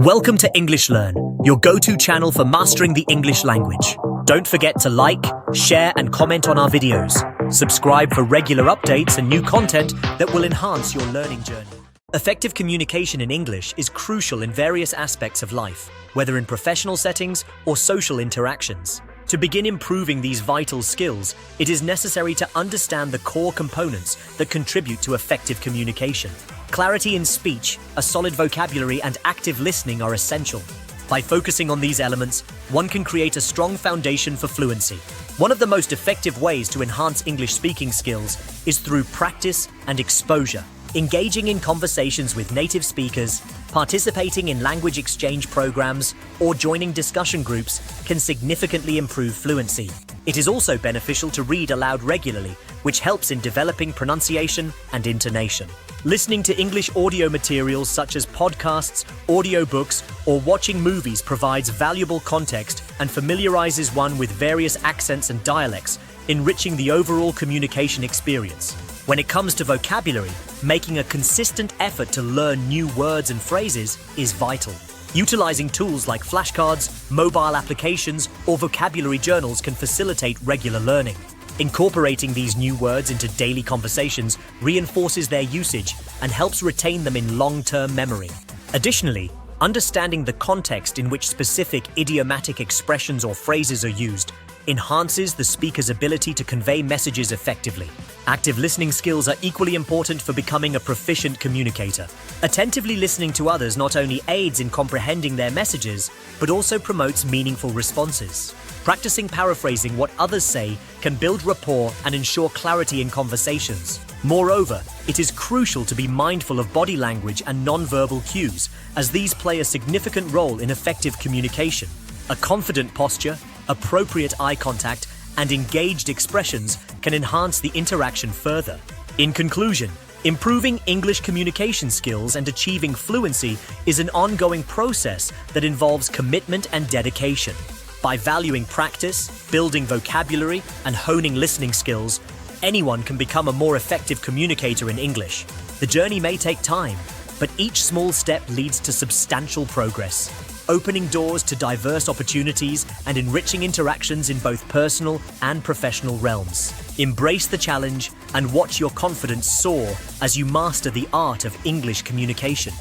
Welcome to English Learn, your go-to channel for mastering the English language. Don't forget to like, share, and comment on our videos. Subscribe for regular updates and new content that will enhance your learning journey. Effective communication in English is crucial in various aspects of life, whether in professional settings or social interactions. To begin improving these vital skills, it is necessary to understand the core components that contribute to effective communication. Clarity in speech, a solid vocabulary, and active listening are essential. By focusing on these elements, one can create a strong foundation for fluency. One of the most effective ways to enhance English speaking skills is through practice and exposure. Engaging in conversations with native speakers, participating in language exchange programs, or joining discussion groups can significantly improve fluency. It is also beneficial to read aloud regularly, which helps in developing pronunciation and intonation. Listening to English audio materials such as podcasts, audiobooks, or watching movies provides valuable context and familiarizes one with various accents and dialects, enriching the overall communication experience. When it comes to vocabulary, making a consistent effort to learn new words and phrases is vital. Utilizing tools like flashcards, mobile applications, or vocabulary journals can facilitate regular learning. Incorporating these new words into daily conversations reinforces their usage and helps retain them in long-term memory. Additionally, understanding the context in which specific idiomatic expressions or phrases are used enhances the speaker's ability to convey messages effectively. Active listening skills are equally important for becoming a proficient communicator. Attentively listening to others not only aids in comprehending their messages, but also promotes meaningful responses. Practicing paraphrasing what others say can build rapport and ensure clarity in conversations. Moreover, it is crucial to be mindful of body language and non-verbal cues, as these play a significant role in effective communication. A confident posture, appropriate eye contact, and engaged expressions can enhance the interaction further. In conclusion, improving English communication skills and achieving fluency is an ongoing process that involves commitment and dedication. By valuing practice, building vocabulary, and honing listening skills, anyone can become a more effective communicator in English. The journey may take time, but each small step leads to substantial progress, opening doors to diverse opportunities and enriching interactions in both personal and professional realms. Embrace the challenge and watch your confidence soar as you master the art of English communication.